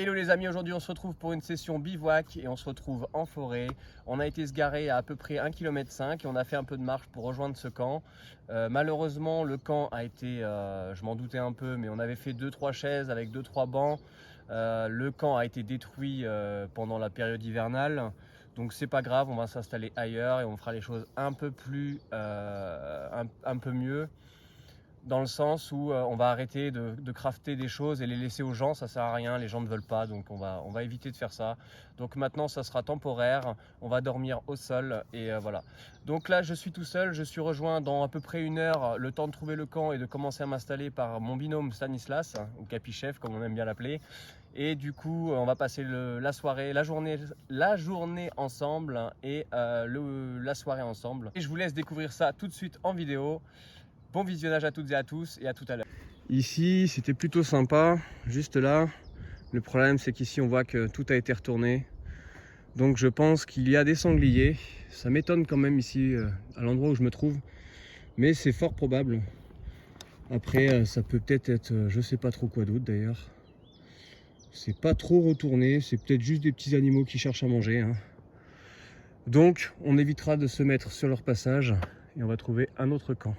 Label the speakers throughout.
Speaker 1: Hello les amis, aujourd'hui on se retrouve pour une session bivouac et on se retrouve en forêt. On a été se garer à peu près 1,5 km et on a fait un peu de marche pour rejoindre ce camp. Malheureusement le camp a été, je m'en doutais un peu, mais on avait fait 2-3 chaises avec 2-3 bancs. Le camp a été détruit pendant la période hivernale. Donc c'est pas grave, on va s'installer ailleurs et on fera les choses un peu plus, un peu mieux. Dans le sens où on va arrêter de crafter des choses et les laisser aux gens, ça sert à rien, les gens ne veulent pas, donc on va éviter de faire ça. Donc maintenant ça sera temporaire, on va dormir au sol et voilà. Donc là je suis tout seul, je suis rejoint dans à peu près 1 heure, le temps de trouver le camp et de commencer à m'installer par mon binôme Stanislas, ou Capichef comme on aime bien l'appeler. Et du coup on va passer la soirée, la journée ensemble et la soirée ensemble. Et je vous laisse découvrir ça tout de suite en vidéo. Bon visionnage à toutes et à tous et à tout à l'heure. Ici c'était plutôt sympa, juste là. Le problème c'est qu'ici on voit que tout a été retourné. Donc je pense qu'il y a des sangliers. Ça m'étonne quand même ici à l'endroit où je me trouve. Mais c'est fort probable. Après ça peut peut-être être, je sais pas trop quoi d'autre d'ailleurs. C'est pas trop retourné, c'est peut-être juste des petits animaux qui cherchent à manger. Hein. Donc on évitera de se mettre sur leur passage et on va trouver un autre camp.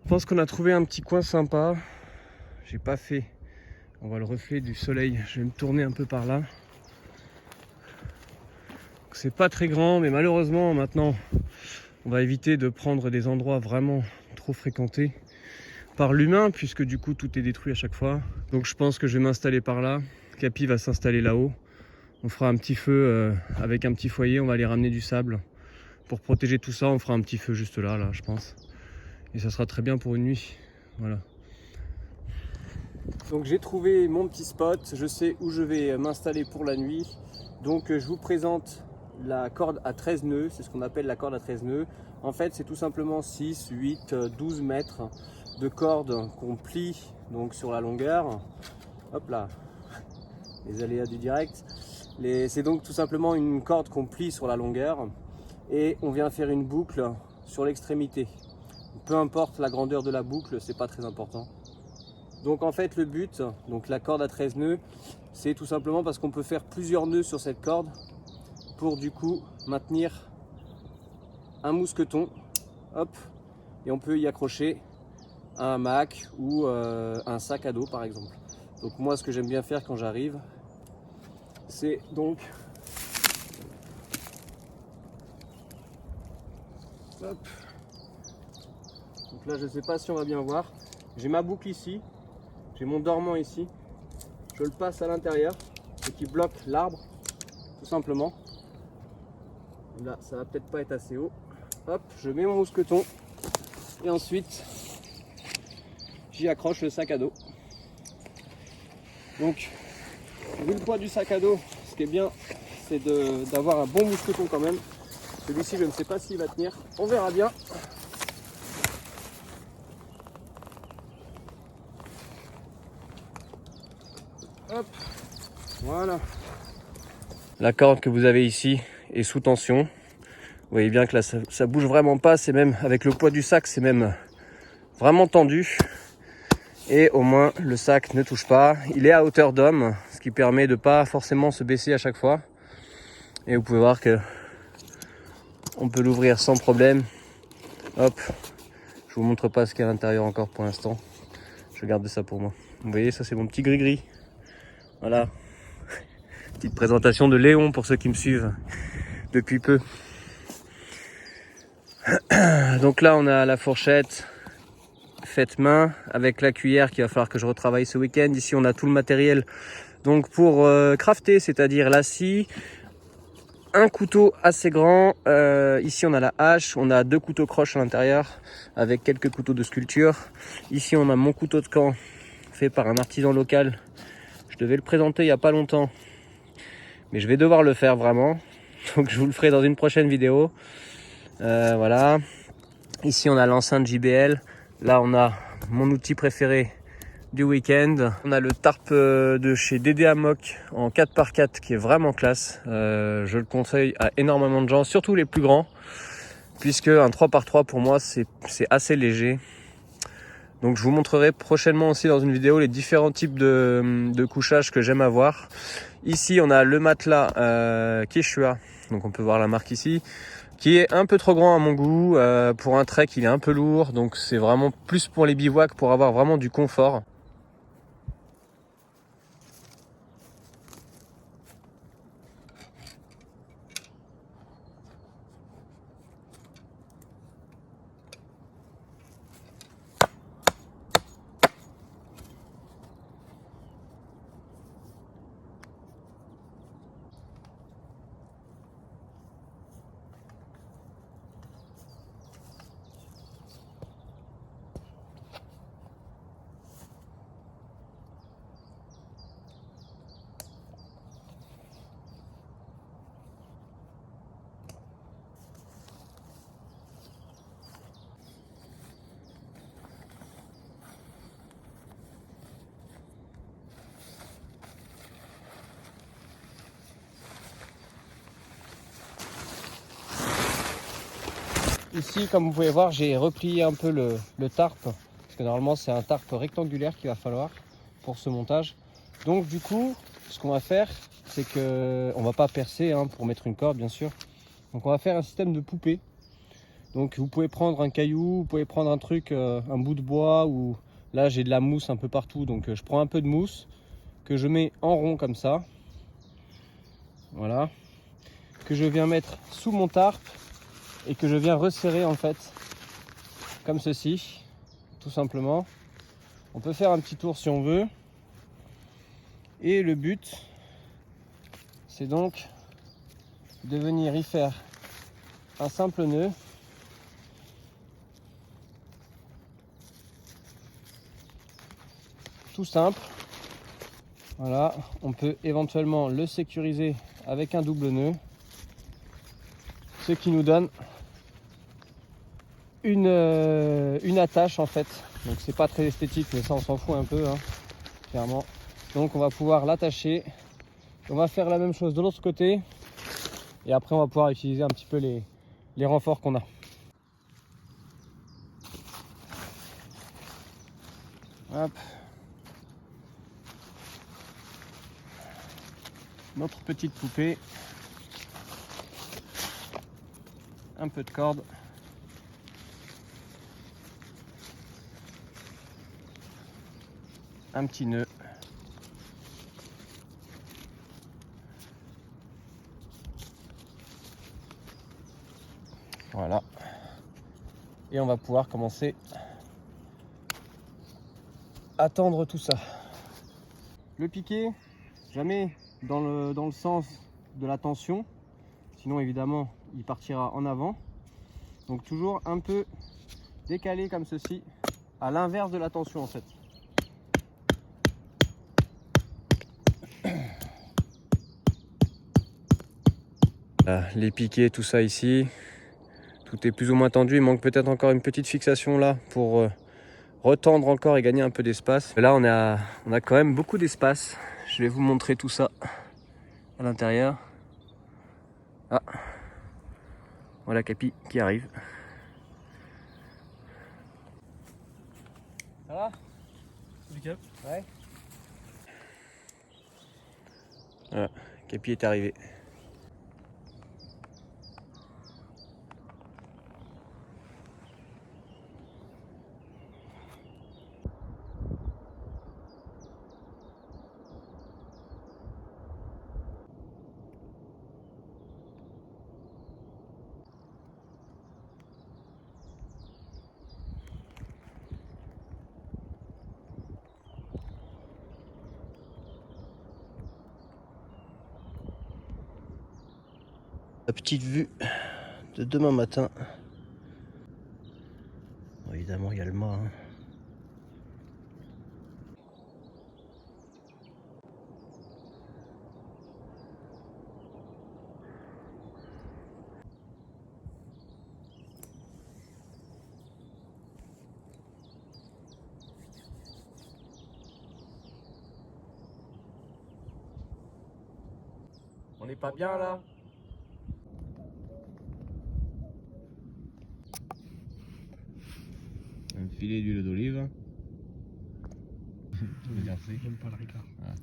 Speaker 1: Je pense qu'on a trouvé un petit coin sympa. J'ai pas fait. On voit le reflet du soleil. Je vais me tourner un peu par là. C'est pas très grand, mais malheureusement maintenant, on va éviter de prendre des endroits vraiment trop fréquentés par l'humain, puisque du coup tout est détruit à chaque fois. Donc je pense que je vais m'installer par là. Capi va s'installer là-haut. On fera un petit feu avec un petit foyer. On va aller ramener du sable pour protéger tout ça. On fera un petit feu juste là, je pense. Et ça sera très bien pour une nuit. Voilà. Donc j'ai trouvé mon petit spot. Je sais où je vais m'installer pour la nuit. Donc je vous présente la corde à 13 nœuds. C'est ce qu'on appelle la corde à 13 nœuds. En fait c'est tout simplement 6, 8, 12 mètres de corde qu'on plie donc sur la longueur. Hop là, les aléas du direct. C'est donc tout simplement une corde qu'on plie sur la longueur. Et on vient faire une boucle sur l'extrémité. Peu importe la grandeur de la boucle, c'est pas très important. Donc en fait le but, donc la corde à 13 nœuds, c'est tout simplement parce qu'on peut faire plusieurs nœuds sur cette corde pour du coup maintenir un mousqueton, hop, et on peut y accrocher un hamac ou un sac à dos par exemple. Donc moi ce que j'aime bien faire quand j'arrive, c'est donc hop. Donc là je ne sais pas si on va bien voir. J'ai ma boucle ici, j'ai mon dormant ici. Je le passe à l'intérieur, ce qui bloque l'arbre, tout simplement. Et là ça va peut-être pas être assez haut. Hop, je mets mon mousqueton et ensuite j'y accroche le sac à dos. Donc vu le poids du sac à dos, ce qui est bien c'est d'avoir un bon mousqueton quand même. Celui-ci je ne sais pas s'il va tenir, on verra bien. Hop, voilà. La corde que vous avez ici est sous tension. Vous voyez bien que là ça bouge vraiment pas, c'est même avec le poids du sac, c'est même vraiment tendu. Et au moins le sac ne touche pas. Il est à hauteur d'homme, ce qui permet de pas forcément se baisser à chaque fois. Et vous pouvez voir que on peut l'ouvrir sans problème. Hop, je vous montre pas ce qu'il y a à l'intérieur encore pour l'instant. Je garde ça pour moi. Vous voyez, ça c'est mon petit gris-gris. Voilà. Petite présentation de Léon pour ceux qui me suivent depuis peu. Donc là on a la fourchette faite main avec la cuillère qu'il va falloir que je retravaille ce week-end. Ici on a tout le matériel donc pour crafter, c'est-à-dire la scie, un couteau assez grand. Ici on a la hache, on a 2 couteaux croches à l'intérieur avec quelques couteaux de sculpture. Ici on a mon couteau de camp fait par un artisan local. Je devais le présenter il n'y a pas longtemps, mais je vais devoir le faire vraiment. Donc je vous le ferai dans une prochaine vidéo. Voilà. Ici on a l'enceinte JBL. Là on a mon outil préféré du week-end. On a le tarp de chez Dédé Amok en 4x4 qui est vraiment classe. Je le conseille à énormément de gens, surtout les plus grands, puisque un 3x3 pour moi c'est assez léger. Donc je vous montrerai prochainement aussi dans une vidéo les différents types de couchage que j'aime avoir. Ici on a le matelas Quechua, donc on peut voir la marque ici, qui est un peu trop grand à mon goût. Pour un trek il est un peu lourd, donc c'est vraiment plus pour les bivouacs, pour avoir vraiment du confort. Ici, comme vous pouvez voir, j'ai replié un peu le tarp, parce que normalement c'est un tarp rectangulaire qu'il va falloir pour ce montage. Donc du coup, ce qu'on va faire, c'est que on va pas percer pour mettre une corde, bien sûr. Donc on va faire un système de poupée. Donc vous pouvez prendre un caillou, vous pouvez prendre un truc, un bout de bois, ou là j'ai de la mousse un peu partout, donc je prends un peu de mousse que je mets en rond comme ça. Voilà, que je viens mettre sous mon tarp et que je viens resserrer en fait comme ceci, tout simplement. On peut faire un petit tour si on veut, et le but c'est donc de venir y faire un simple nœud tout simple. Voilà, on peut éventuellement le sécuriser avec un double nœud, ce qui nous donne une attache en fait. Donc c'est pas très esthétique, mais ça on s'en fout un peu clairement. Donc on va pouvoir l'attacher. On va faire la même chose de l'autre côté, et après on va pouvoir utiliser un petit peu les renforts qu'on a. Hop. Notre petite poupée, un peu de corde, un petit nœud, voilà, et on va pouvoir commencer à tendre tout ça. Le piqué, jamais dans le sens de la tension, sinon évidemment il partira en avant. Donc toujours un peu décalé comme ceci, à l'inverse de la tension en fait. Les piquets, tout ça ici, tout est plus ou moins tendu. Il manque peut-être encore une petite fixation là pour retendre encore et gagner un peu d'espace. Là on a quand même beaucoup d'espace. Je vais vous montrer tout ça à l'intérieur. Ah, voilà Capi qui arrive. Ça va? Nickel. Ouais. Voilà, Capi est arrivé. La petite vue de demain matin. Bon, évidemment, il y a le mât. On n'est pas bien là? Un filet d'huile d'olive.
Speaker 2: si.
Speaker 3: J'aime pas le ricard.
Speaker 2: Ouais.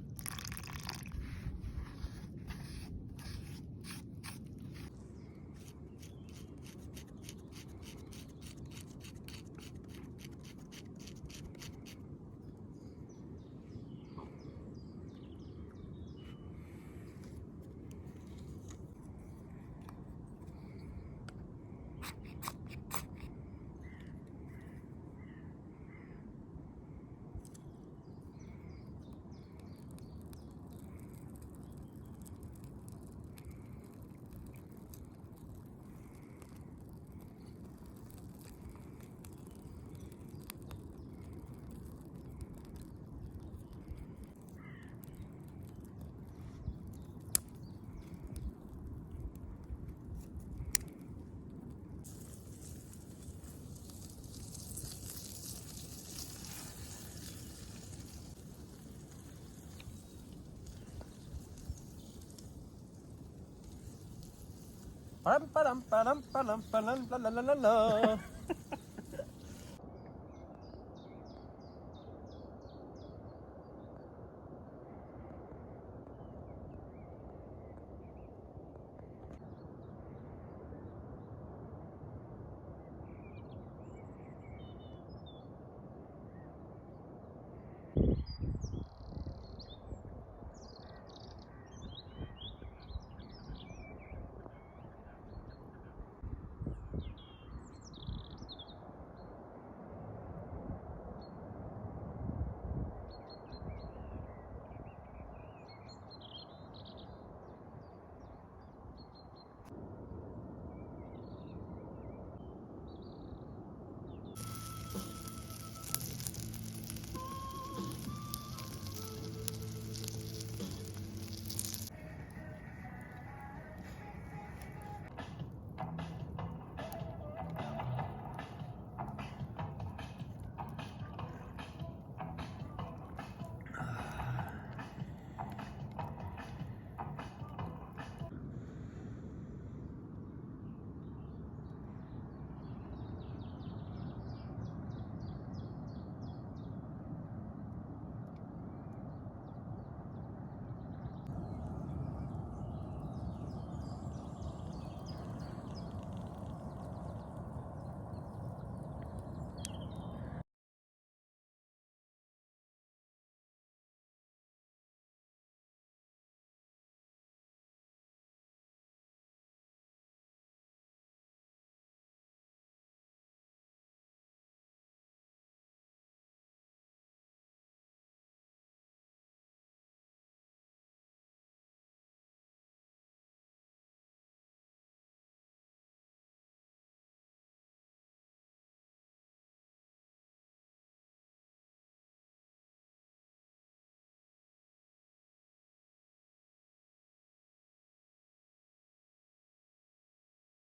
Speaker 1: Palam, palam, palam, palam, palam, la, la, la, la, la.